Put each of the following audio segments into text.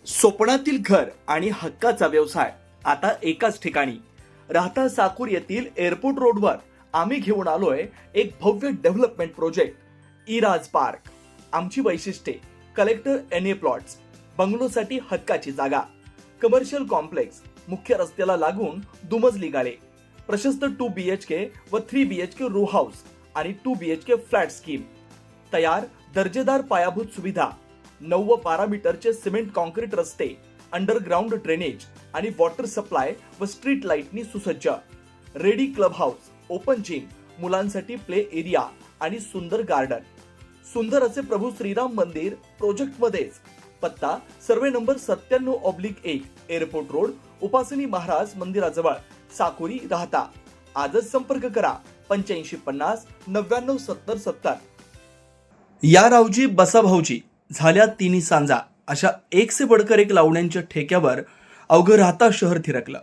स्वप्नातील घर आणि हक्काचा व्यवसाय आता एकाच ठिकाणी. राहता साकूर येथील एअरपोर्ट रोडवर आम्ही घेऊन आलोय एक भव्य डेव्हलपमेंट प्रोजेक्ट इराज पार्क. आमची वैशिष्ट्ये: कलेक्टर NA प्लॉट्स, बंगलोसाठी हक्काची जागा, कमर्शियल कॉम्प्लेक्स, मुख्य रस्त्याला लागून दुमजली गाळे, प्रशस्त 2 BHK व 3 BHK रो हाऊस आणि 2 BHK फ्लॅट स्कीम. तयार दर्जेदार पायाभूत सुविधा, 9 व 12 मीटरचे सिमेंट कॉन्क्रीट रस्ते, अंडरग्राउंड ड्रेनेज आणि वॉटर सप्लाय व स्ट्रीट लाईटनी सुसज्ज. Ready club house, open gym, मुलांसाठी प्ले एरिया आणि सुंदर गार्डन. सुंदर असे प्रभू श्रीराम मंदिर प्रोजेक्ट मध्येच. पत्ता: सर्वे नंबर 97/1, एअरपोर्ट रोड, उपासनी महाराज मंदिराजवळ, साकुरी, राहता. आजच संपर्क करा 8550 99 70 70. या रावजी बसा भाऊजी झाल्या तिन्ही सांजा अशा एक से बडकर एक लावण्यांच्या ठेक्यावर अवघं राहता शहर थिरकलं.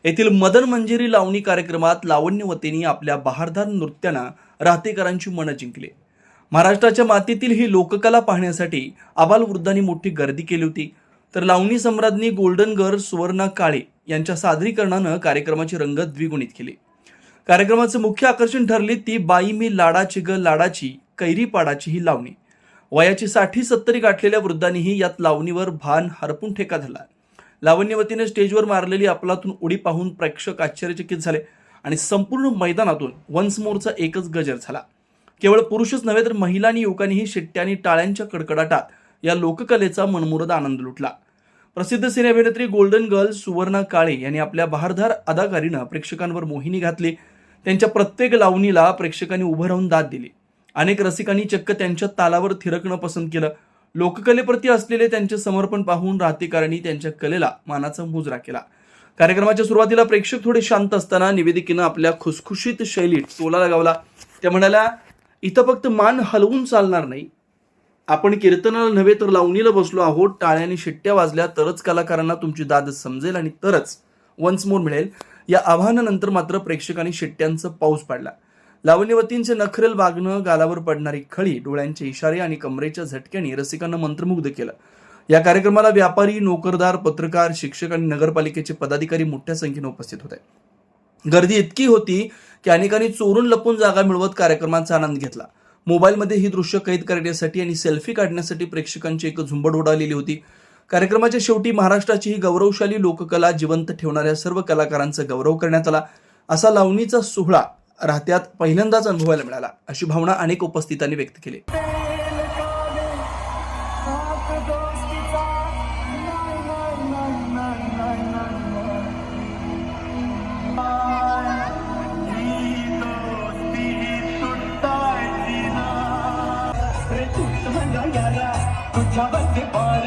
येथील मदन मंजिरी लावणी कार्यक्रमात लावण्यवतींनी आपल्या बहारदार नृत्यानं राहतेकरांची मनं जिंकली. महाराष्ट्राच्या मातीतील ही लोककला पाहण्यासाठी आबालवृद्धांनी मोठी गर्दी केली होती. तर लावणी सम्राज्ञी गोल्डन गर्ल सुवर्णा काळे यांच्या सादरीकरणानं कार्यक्रमाची रंगत द्विगुणित केली. कार्यक्रमाचं मुख्य आकर्षण ठरली ती बाई मी लाडाची ग लाडाची कैरी पाडाची ही लावणी. वयाची 60-70 गाठलेल्या वृद्धांनीही यात लावणीवर भान हरपून ठेका धरला. लावण्यवतीने स्टेजवर मारलेली अपलातून उडी पाहून प्रेक्षक आश्चर्यचकित झाले आणि संपूर्ण मैदानातून वन्स मोरचा एकच गजर झाला. केवळ पुरुषच नव्हे तर महिला आणि युवकांनीही शिट्ट्या आणि टाळ्यांच्या कडकडाटात या लोककलेचा मनमुराद आनंद लुटला. प्रसिद्ध सिने अभिनेत्री गोल्डन गर्ल सुवर्णा काळे यांनी आपल्या बहारदार अदाकारीनं प्रेक्षकांवर मोहिनी घातली. त्यांच्या प्रत्येक लावणीला प्रेक्षकांनी उभं राहून दाद दिली. अनेक रसिकांनी चक्क त्यांच्या तालावर थिरकणं पसंत केलं. लोककलेप्रती असलेले त्यांचे समर्पण पाहून राहतेकरांनी त्यांच्या कलेला मानाचा मुजरा केला. कार्यक्रमाच्या सुरुवातीला प्रेक्षक थोडे शांत असताना निवेदिकेनं आपल्या खुसखुशीत शैलीत टोला लगावला. त्या म्हणाल्या, इथं फक्त मान हलवून चालणार नाही, आपण कीर्तनाला नव्हे तर लावणीला बसलो आहोत. टाळ्याने शिट्ट्या वाजल्या तरच कलाकारांना तुमची दाद समजेल आणि तरच वन्स मोर मिळेल. या आव्हानानंतर मात्र प्रेक्षकांनी शिट्ट्यांचा पाऊस पाडला. लावण्यवतींचे नखरेल वागणं, गालावर पडणारी खळी, डोळ्यांचे इशारे आणि कमरेच्या झटक्याने रसिकांना मंत्रमुग्ध केलं. या कार्यक्रमाला व्यापारी, नोकरदार, पत्रकार, शिक्षक आणि नगरपालिकेचे पदाधिकारी मोठ्या संख्येने उपस्थित होते. गर्दी इतकी होती की अनेकांनी चोरून लपून जागा मिळवत कार्यक्रमाचा आनंद घेतला. मोबाईलमध्ये ही दृश्य कैद करण्यासाठी आणि सेल्फी काढण्यासाठी प्रेक्षकांची एक झुंबड उडालेली होती. कार्यक्रमाच्या शेवटी महाराष्ट्राची ही गौरवशाली लोककला जिवंत ठेवणाऱ्या सर्व कलाकारांचा गौरव करण्यात आला. असा लावणीचा सोहळा राहत्यात पहिल्यांदाच अनुभवायला मिळाला, अशी भावना अनेक उपस्थितांनी व्यक्त केली. तुझ्यावरती पार